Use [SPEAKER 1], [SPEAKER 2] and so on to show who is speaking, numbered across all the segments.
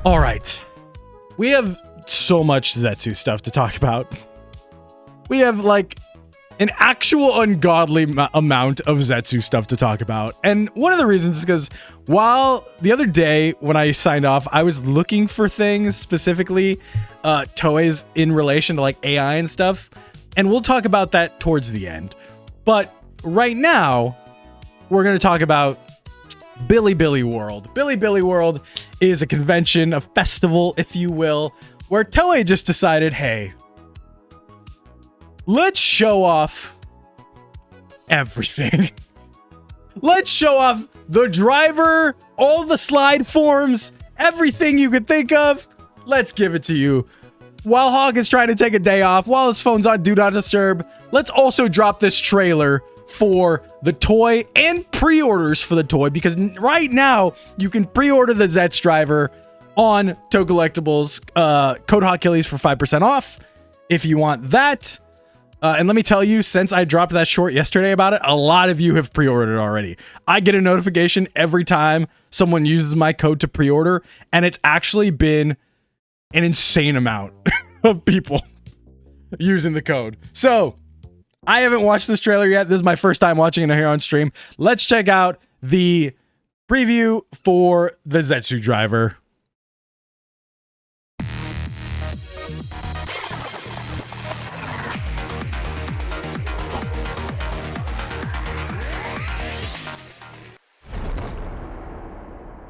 [SPEAKER 1] All right. We have so much Zetsu stuff to talk about. We have like an actual ungodly amount of Zetsu stuff to talk about. And one of the reasons is because while the other day when I signed off, I was looking for things specifically, toys in relation to like AI and stuff. And we'll talk about that towards the end. But right now, we're going to talk about Bilibili World. Bilibili World is a convention, a festival, if you will, where Toei just decided, hey, let's show off everything. Let's show off the driver, all the slide forms, everything you could think of. Let's give it to you. While Hawk is trying to take a day off, while his phone's on Do Not Disturb, let's also drop this trailer for the toy and pre-orders for the toy, because right now you can pre-order the Zetsu driver on Toku Collectibles, code Hawkilles for 5% off if you want that. And let me tell you, since I dropped that short yesterday about it, a lot of you have pre-ordered already. I get a notification every time someone uses my code to pre-order, and it's actually been an insane amount of people using the code. So I haven't watched this trailer yet. This is my first time watching it here on stream. Let's check out the preview for the Zetsu driver.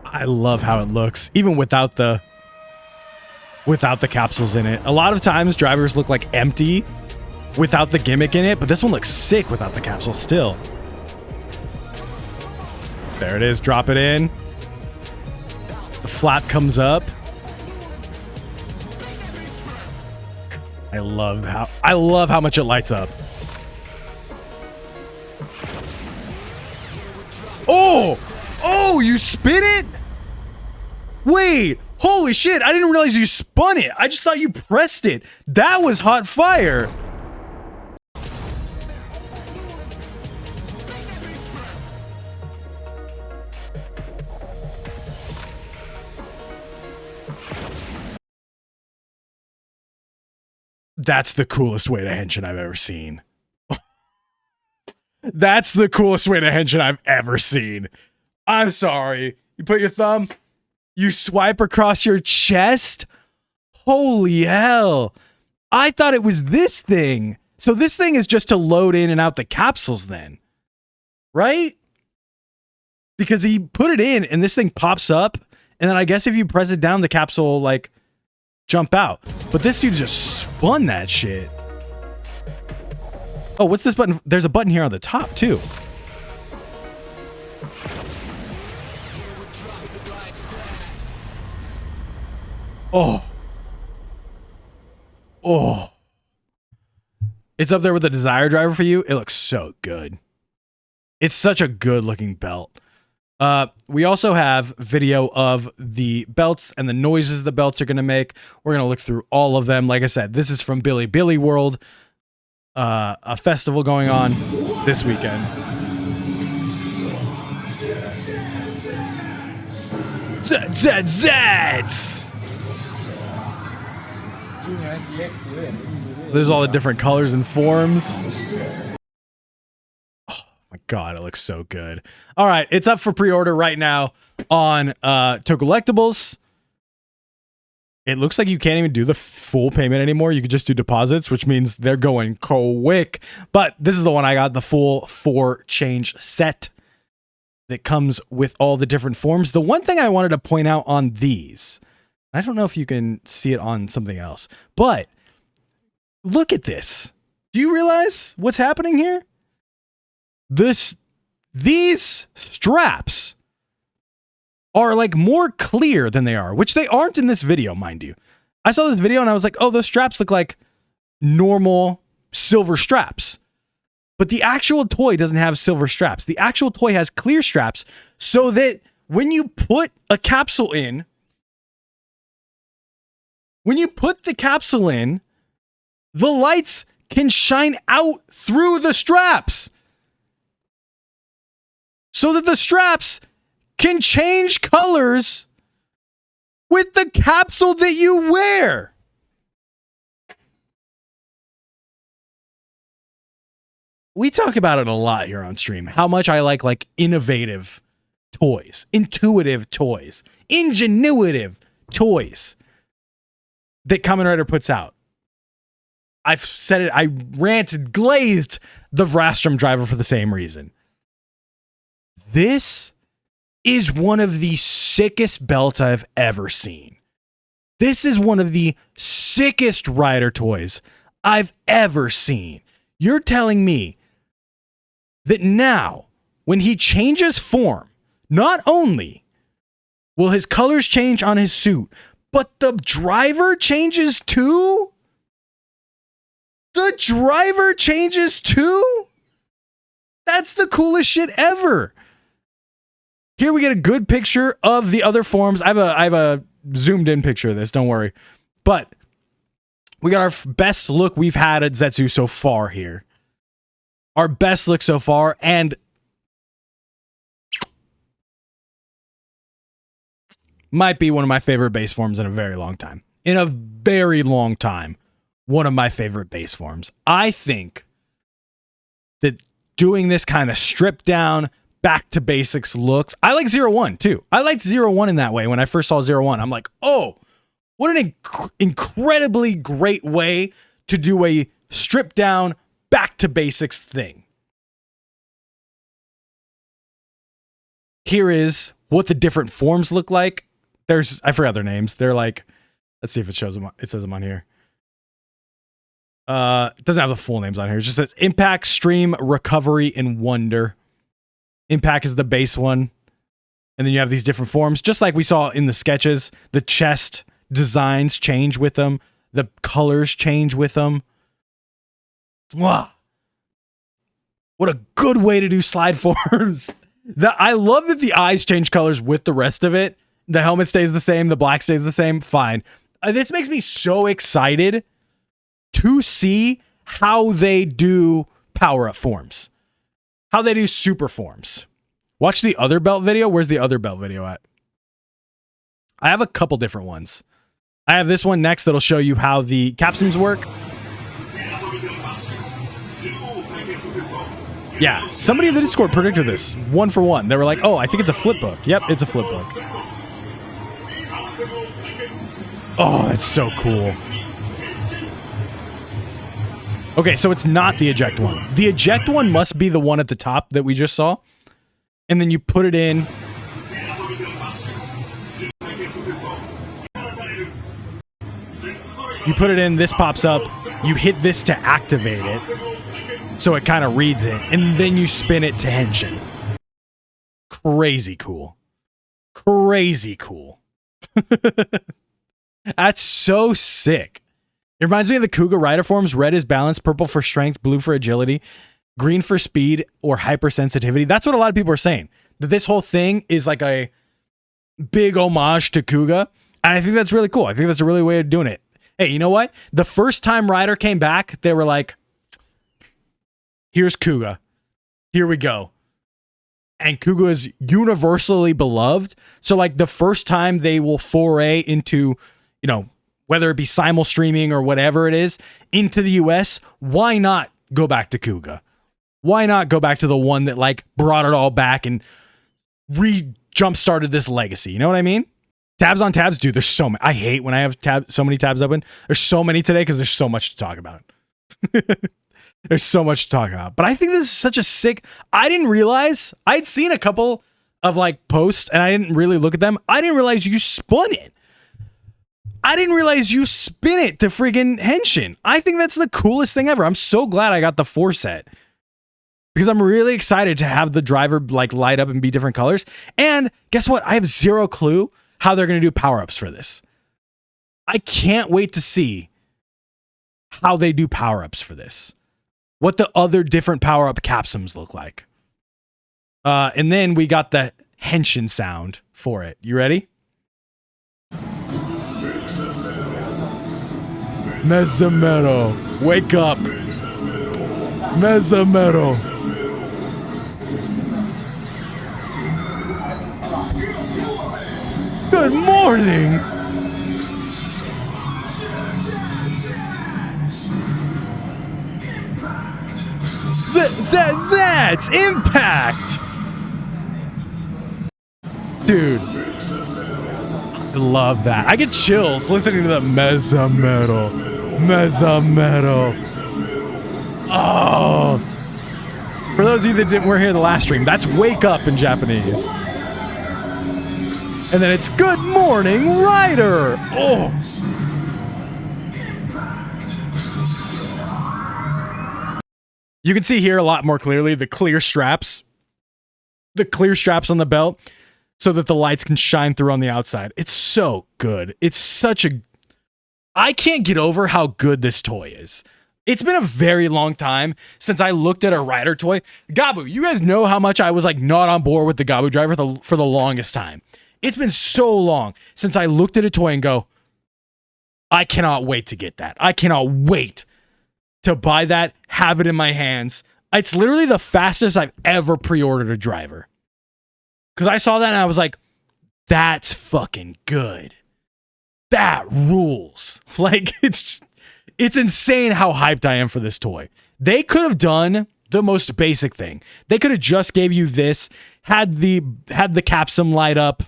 [SPEAKER 1] I love how it looks, even without the capsules in it. A lot of times drivers look like empty without the gimmick in it, but this one looks sick without the capsule still. There it is, drop it in. The flap comes up. I love how much it lights up. Oh, you spin it? Wait, holy shit, I didn't realize you spun it. I just thought you pressed it. That was hot fire. That's the coolest way to Henshin I've ever seen. That's the coolest way to Henshin I've ever seen. I'm sorry. You put your thumb, you swipe across your chest. Holy hell. I thought it was this thing. So this thing is just to load in and out the capsules then, right? Because he put it in and this thing pops up. And then I guess if you press it down, the capsule will like jump out. But this dude just spun that shit. Oh, what's this button? There's a button here on the top too. Oh. It's up there with the Desire driver for you. It looks so good. It's such a good looking belt. We also have video of the belts and the noises the belts are going to make. We're going to look through all of them. Like I said, this is from Bilibili World, a festival going on this weekend. Zets! There's all the different colors and forms. Oh my god, it looks so good. All right, it's up for pre-order right now on Toku Collectibles. It looks like you can't even do the full payment anymore. You could just do deposits, which means they're going quick. But this is the one I got, the full 4-change set that comes with all the different forms. The one thing I wanted to point out on these, I don't know if you can see it on something else, but look at this. Do you realize what's happening here? These straps are like more clear than they are, which they aren't in this video, mind you. I saw this video and I was like, oh, those straps look like normal silver straps. But the actual toy doesn't have silver straps. The actual toy has clear straps so that when you put a capsule in, the lights can shine out through the straps so that the straps can change colors with the capsule that you wear. We talk about it a lot here on stream, how much I like innovative toys, intuitive toys, ingenuitive toys that Kamen Rider puts out. I've said it, I ranted, glazed the Vrastrum driver for the same reason. This is one of the sickest belts I've ever seen. This is one of the sickest rider toys I've ever seen. You're telling me that now, when he changes form, not only will his colors change on his suit, but the driver changes too? The driver changes too? That's the coolest shit ever. Here we get a good picture of the other forms. I have a zoomed in picture of this, don't worry. But we got our best look we've had at Zetsu so far here. Our best look so far, and might be one of my favorite base forms in a very long time. In a very long time. One of my favorite base forms. I think that doing this kind of stripped down, back to basics looks. I like 01 too. I liked 01 in that way. When I first saw 01, I'm like, oh, what an incredibly great way to do a stripped down, back to basics thing. Here is what the different forms look like. I forgot their names. They're like, let's see if it shows them. It says them on here. It doesn't have the full names on here. It just says Impact, Stream, Recovery, and Wonder. Impact is the base one. And then you have these different forms. Just like we saw in the sketches, the chest designs change with them. The colors change with them. Wow. What a good way to do slide forms. I love that the eyes change colors with the rest of it. The helmet stays the same. The black stays the same. Fine. This makes me so excited to see how they do power-up forms. How they do super forms. Watch the other belt video. Where's the other belt video at? I have a couple different ones. I have this one next that'll show you how the capsules work. Yeah, somebody in the Discord predicted this. 1 for 1. They were like, oh, I think it's a flip book. Yep, it's a flip book. Oh, that's so cool. Okay, so it's not the eject one. The eject one must be the one at the top that we just saw. And then you put it in. You put it in, this pops up. You hit this to activate it. So it kind of reads it. And then you spin it to Henshin. Crazy cool. Crazy cool. That's so sick. It reminds me of the Kuuga rider forms. Red is balance, purple for strength, blue for agility, green for speed or hypersensitivity. That's what a lot of people are saying. That this whole thing is like a big homage to Kuuga. And I think that's really cool. I think that's a really way of doing it. Hey, you know what? The first time Rider came back, they were like, here's Kuuga. Here we go. And Kuuga is universally beloved. So like the first time they will foray into, you know, whether it be simul streaming or whatever it is, into the US, why not go back to Kuuga? Why not go back to the one that like brought it all back and jump started this legacy? You know what I mean? Tabs on tabs, dude, there's so many. I hate when I have so many tabs open. There's so many today because there's so much to talk about. There's so much to talk about. But I think this is such a sick... I didn't realize... I'd seen a couple of like posts and I didn't really look at them. I didn't realize you spun it. I didn't realize you spin it to friggin' Henshin. I think that's the coolest thing ever. I'm so glad I got the 4 set. Because I'm really excited to have the driver like light up and be different colors. And guess what? I have zero clue how they're going to do power-ups for this. I can't wait to see how they do power-ups for this. What the other different power-up capsules look like. And then we got the Henshin sound for it. You ready? Mezzamero, wake up. Mezzamero. Good morning. ZETZ Impact! Dude. I love that. I get chills listening to the mezza metal. Mezza metal. Oh. For those of you that weren't here the last stream, that's wake up in Japanese. And then it's good morning, Rider. Oh. You can see here a lot more clearly the clear straps. The clear straps on the belt so that the lights can shine through on the outside. It's so good. It's such a... I can't get over how good this toy is. It's been a very long time since I looked at a Rider toy. Gabu, you guys know how much I was like not on board with the Gabu driver for the longest time. It's been so long since I looked at a toy and go, I cannot wait to get that. I cannot wait to buy that, have it in my hands. It's literally the fastest I've ever pre-ordered a driver. Because I saw that and I was like, that's fucking good. That rules. Like, it's insane how hyped I am for this toy. They could have done the most basic thing. They could have just gave you this, had the capsum light up,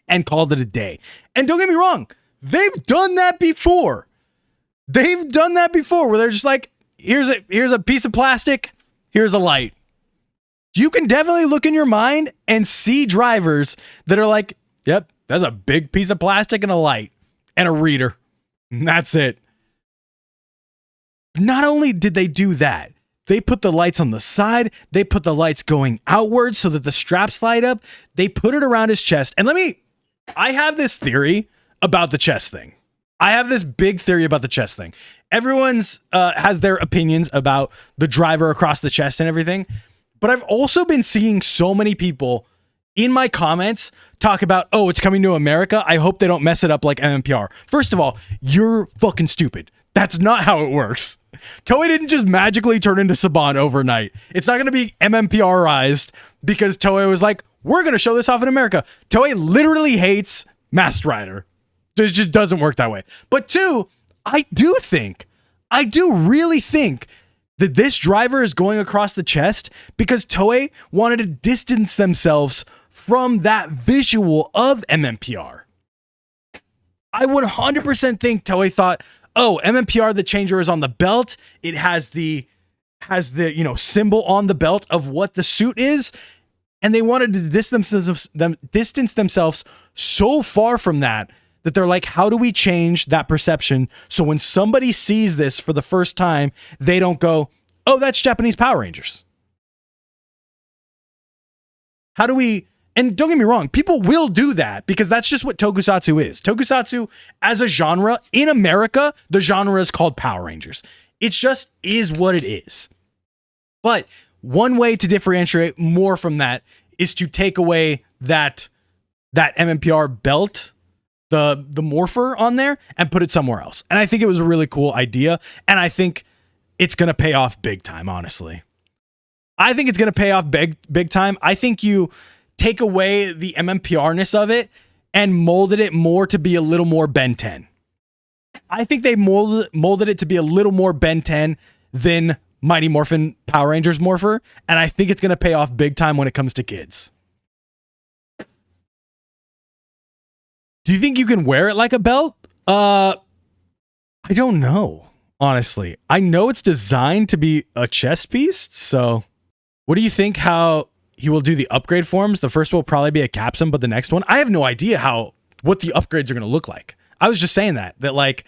[SPEAKER 1] and called it a day. And don't get me wrong, they've done that before. They've done that before where they're just like, here's a piece of plastic, here's a light. You can definitely look in your mind and see drivers that are like, yep, that's a big piece of plastic and a light and a reader. And that's it. Not only did they do that, they put the lights on the side, they put the lights going outwards so that the straps light up, they put it around his chest. And I have this theory about the chest thing. I have this big theory about the chest thing. Everyone's has their opinions about the driver across the chest and everything. But I've also been seeing so many people in my comments talk about, oh, it's coming to America. I hope they don't mess it up like MMPR. First of all, you're fucking stupid. That's not how it works. Toei didn't just magically turn into Saban overnight. It's not going to be MMPRized because Toei was like, we're going to show this off in America. Toei literally hates Masked Rider. It just doesn't work that way. But two, I do really think that this driver is going across the chest because Toei wanted to distance themselves from that visual of MMPR. I would 100% think Toei thought, oh, MMPR, the changer is on the belt. It has the symbol on the belt of what the suit is. And they wanted to distance themselves so far from that they're like, how do we change that perception so when somebody sees this for the first time, they don't go, oh, that's Japanese Power Rangers. How do we, and don't get me wrong, people will do that because that's just what Tokusatsu is. Tokusatsu as a genre in America, the genre is called Power Rangers. It just is what it is. But one way to differentiate more from that is to take away that MMPR belt, the morpher on there, and put it somewhere else. And I think it was a really cool idea. And I think it's going to pay off big time, honestly. I think it's going to pay off big time. I think you take away the MMPR-ness of it and molded it more to be a little more Ben 10. I think they molded it to be a little more Ben 10 than Mighty Morphin Power Rangers Morpher. And I think it's going to pay off big time when it comes to kids. Do you think you can wear it like a belt? I don't know, honestly. I know it's designed to be a chest piece, so what do you think how he will do the upgrade forms? The first will probably be a capsum, but the next one, I have no idea what the upgrades are going to look like. I was just saying that like,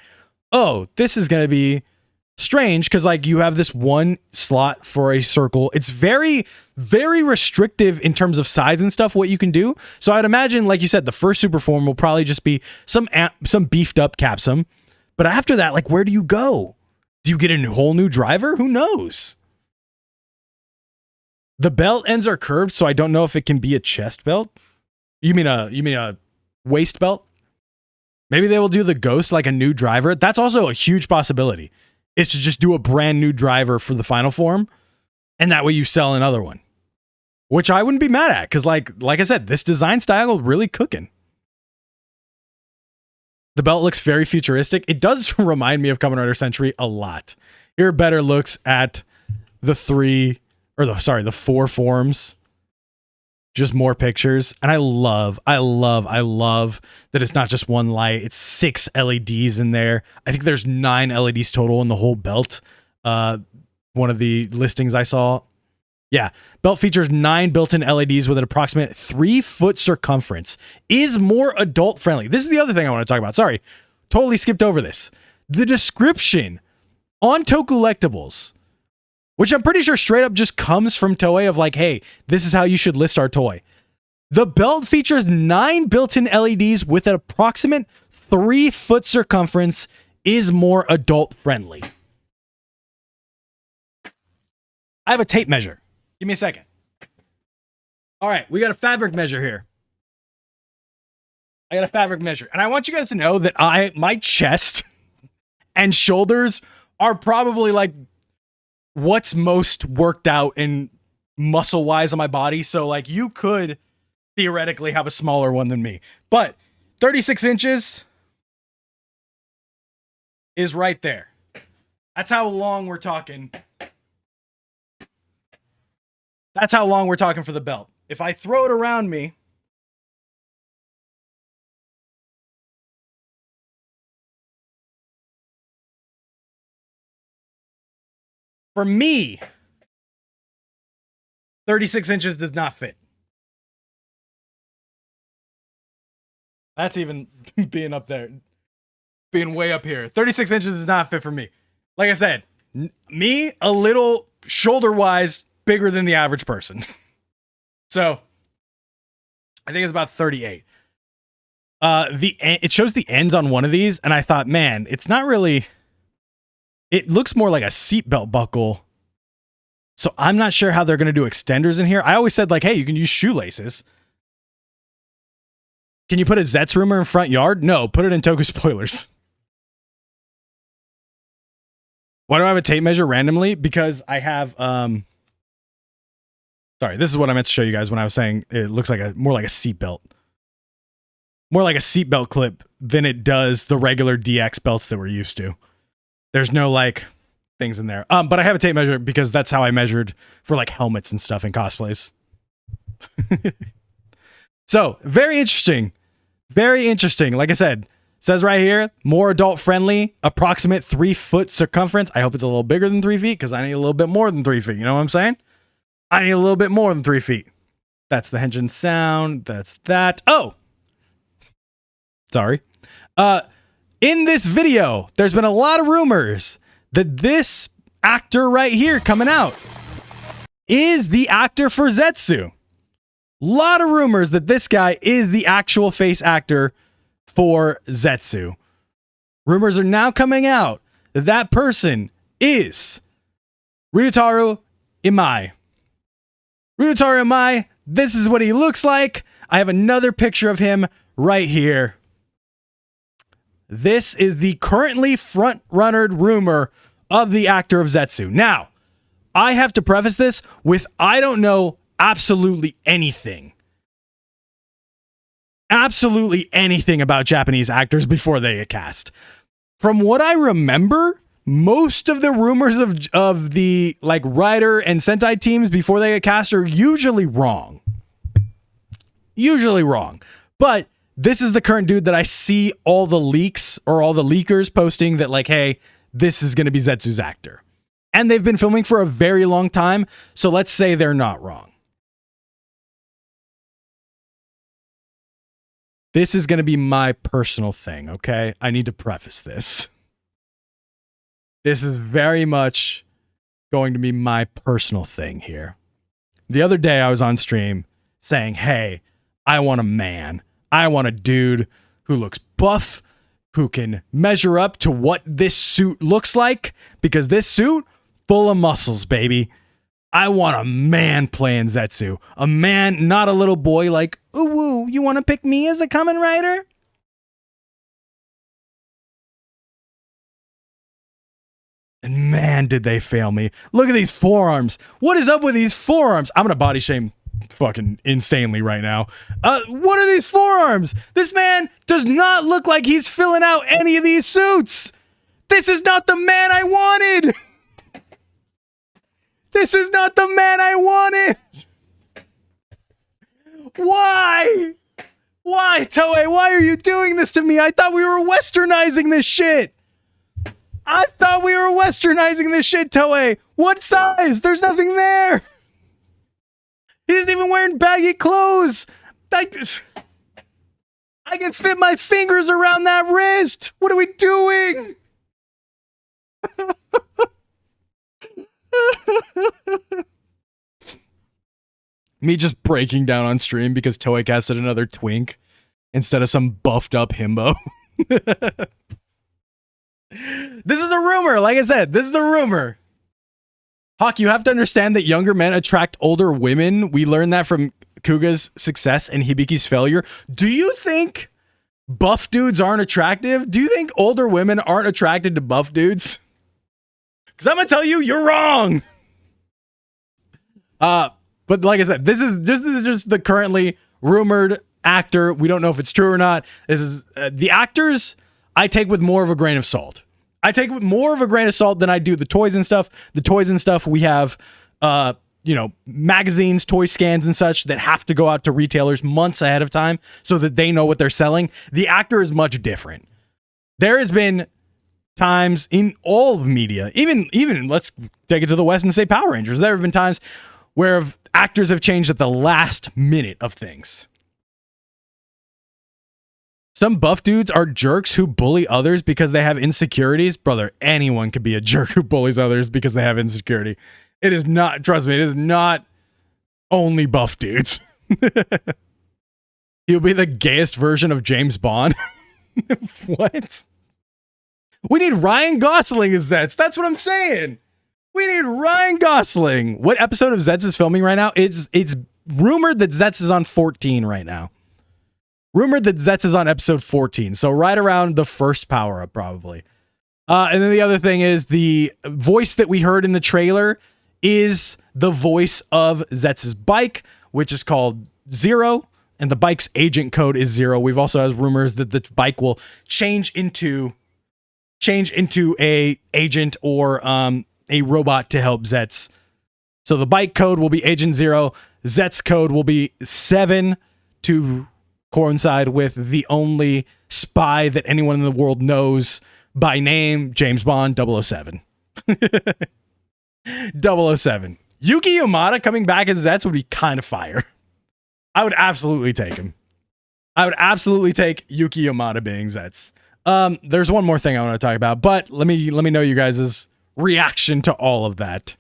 [SPEAKER 1] oh, this is going to be strange because like you have this one slot for a circle. It's very, very restrictive in terms of size and stuff, what you can do. So I'd imagine, like you said, the first super form will probably just be some beefed up capsum. But after that, like, where do you go? Do you get a whole new driver? Who knows? The belt ends are curved, so I don't know if it can be a chest belt. You mean a waist belt? Maybe they will do the ghost like a new driver. That's also a huge possibility. Is to just do a brand new driver for the final form, and that way you sell another one. Which I wouldn't be mad at, because like I said, this design style really cooking. The belt looks very futuristic. It does remind me of Kamen Rider Century a lot. Here are better looks at the the 4 forms. Just more pictures. And I love that it's not just one light. It's 6 LEDs in there. I think there's 9 LEDs total in the whole belt. One of the listings I saw. Yeah. Belt features 9 built-in LEDs with an approximate 3-foot circumference. Is more adult friendly. This is the other thing I want to talk about. Sorry. Totally skipped over this. The description on Tokulectables, which I'm pretty sure straight up just comes from Toei of like, hey, this is how you should list our toy. The belt features 9 built-in LEDs with an approximate 3-foot circumference, is more adult friendly. I have a tape measure. Give me a second. All right, we got a fabric measure here. I got a fabric measure. And I want you guys to know that my chest and shoulders are probably like what's most worked out and muscle wise on my body. So like you could theoretically have a smaller one than me, but 36 inches is right there. That's how long we're talking. That's how long we're talking for the belt. If I throw it around me, for me, 36 inches does not fit. That's even being up there, being way up here. 36 inches does not fit for me. Like I said, me, a little shoulder-wise bigger than the average person. So, I think it's about 38. It shows the ends on one of these, and I thought, man, it's not really... It looks more like a seatbelt buckle. So I'm not sure how they're going to do extenders in here. I always said like, hey, you can use shoelaces. Can you put a Zetsu rumor in front yard? No, put it in Toku spoilers. Why do I have a tape measure randomly? Because I have, sorry, this is what I meant to show you guys when I was saying it looks like more like a seatbelt. More like a seatbelt clip than it does the regular DX belts that we're used to. There's no like things in there. But I have a tape measure because that's how I measured for like helmets and stuff in cosplays. So very interesting. Very interesting. Like I said, says right here, more adult friendly, approximate 3-foot circumference. I hope it's a little bigger than 3 feet because I need a little bit more than 3 feet. You know what I'm saying? I need a little bit more than 3 feet. That's the Henshin sound. That's that. Oh, sorry. In this video, there's been a lot of rumors that this actor right here coming out is the actor for Zetsu. Lot of rumors that this guy is the actual face actor for Zetsu. Rumors are now coming out that that person is Ryutaro Imai. Ryutaro Imai, this is what he looks like. I have another picture of him right here. This is the currently front-runnered rumor of the actor of Zetsu. Now, I have to preface this with I don't know absolutely anything. Absolutely anything about Japanese actors before they get cast. From what I remember, most of the rumors of the like Rider and Sentai teams before they get cast are usually wrong. Usually wrong. But this is the current dude that I see all the leaks or all the leakers posting that like, hey, this is going to be Zetsu's actor. And they've been filming for a very long time. So let's say they're not wrong. This is going to be my personal thing, okay? I need to preface this. This is very much going to be my personal thing here. The other day I was on stream saying, hey, I want a man. I want a dude who looks buff, who can measure up to what this suit looks like, because this suit, full of muscles, baby. I want a man playing Zetsu. A man, not a little boy like, ooh, woo, you want to pick me as a Kamen Rider? And man, did they fail me. Look at these forearms. What is up with these forearms? I'm going to body shame fucking insanely right now. What are these forearms? This man does not look like he's filling out any of these suits. This is not the man I wanted. This is not the man I wanted. Why? Why, Toei? Why are you doing this to me? I thought we were westernizing this shit. I thought we were westernizing this shit, Toei. What thighs? There's nothing there. He isn't even wearing baggy clothes. I can fit my fingers around that wrist. What are we doing? Me just breaking down on stream because Toei casted another twink instead of some buffed up himbo. This is a rumor. Like I said, this is a rumor. Hawk, you have to understand that younger men attract older women. We learned that from Kuuga's success and Hibiki's failure. Do you think buff dudes aren't attractive? Do you think older women aren't attracted to buff dudes? Because I'm going to tell you, you're wrong. But like I said, this is just the currently rumored actor. We don't know if it's true or not. This is the actors I take with more of a grain of salt. I take with more of a grain of salt than I do the toys and stuff. The toys and stuff, we have, you know, magazines, toy scans and such that have to go out to retailers months ahead of time so that they know what they're selling. The actor is much different. There has been times in all of media, even let's take it to the West and say Power Rangers. There have been times where actors have changed at the last minute of things. Some buff dudes are jerks who bully others because they have insecurities. Brother, anyone could be a jerk who bullies others because they have insecurity. It is not, trust me, it is not only buff dudes. He'll be the gayest version of James Bond. What? We need Ryan Gosling as Zetsu. That's what I'm saying. We need Ryan Gosling. What episode of Zetsu is filming right now? It's rumored that Zetsu is on 14 right now. Rumored that Zetsu is on episode 14. So right around the first power-up, probably. And then the other thing is the voice that we heard in the trailer is the voice of Zetsu's bike, which is called Zero. And the bike's agent code is 0. We've also had rumors that the bike will change into a agent or a robot to help Zetsu. So the bike code will be Agent 0. Zetsu code will be 7 to coincide with the only spy that anyone in the world knows by name, James Bond 007. 007. Yuki Yamada coming back as Zetsu would be kind of fire. I would absolutely take him. I would absolutely take Yuki Yamada being Zetsu. There's one more thing I want to talk about, but let me know you guys' reaction to all of that.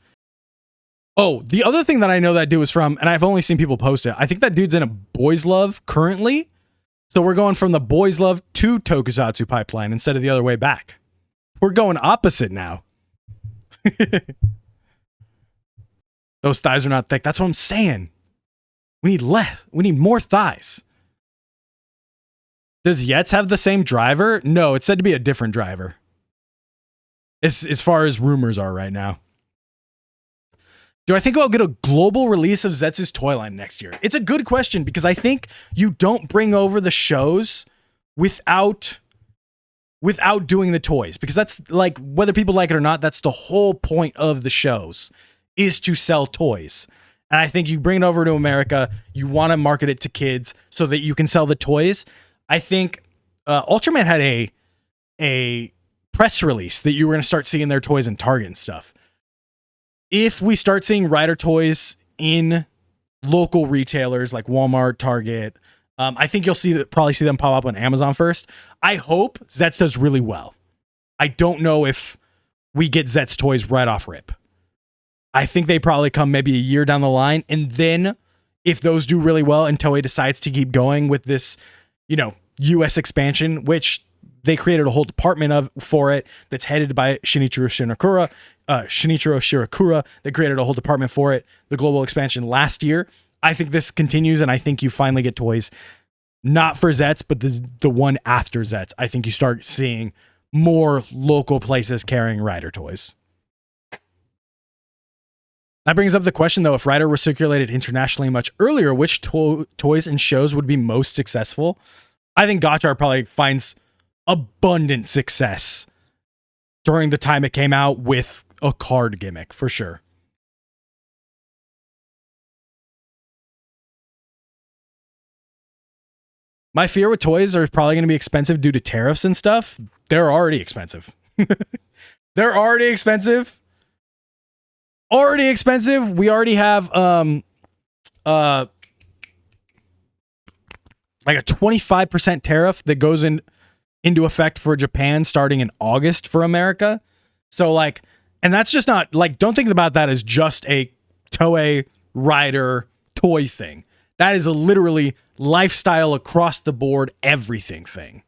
[SPEAKER 1] Oh, the other thing that I know that dude is from, and I've only seen people post it, I think that dude's in a Boys Love currently. So we're going from the Boys Love to Tokusatsu pipeline instead of the other way back. We're going opposite now. Those thighs are not thick. That's what I'm saying. We need less. We need more thighs. Does Zetsu have the same driver? No, it's said to be a different driver. As far as rumors are right now. Do I think I'll get a global release of Zetsu's toy line next year? It's a good question because I think you don't bring over the shows without doing the toys, because that's like, whether people like it or not, that's the whole point of the shows, is to sell toys. And I think you bring it over to America, you want to market it to kids so that you can sell the toys. I think Ultraman had a press release that you were going to start seeing their toys in Target and stuff. If we start seeing Rider toys in local retailers like Walmart, Target, I think you'll probably see them pop up on Amazon first. I hope Zetsu does really well. I don't know if we get Zetsu toys right off rip. I think they probably come maybe a year down the line, and then if those do really well and Toei decides to keep going with this, US expansion, which they created a whole department for it that's headed by Shinichiro Shirakura. They created a whole department for it, the global expansion last year. I think this continues, and I think you finally get toys, not for Zetsu, but the one after Zetsu. I think you start seeing more local places carrying Rider toys. That brings up the question, though, if Rider was circulated internationally much earlier, which toys and shows would be most successful? I think Gotchar probably finds abundant success during the time it came out with a card gimmick, for sure. My fear with toys are probably going to be expensive due to tariffs and stuff. They're already expensive. They're already expensive. Already expensive. We already have like a 25% tariff that goes into effect for Japan starting in August for America. So like, and that's just not like, don't think about that as just a Toei Rider toy thing. That is a literally lifestyle across the board everything thing.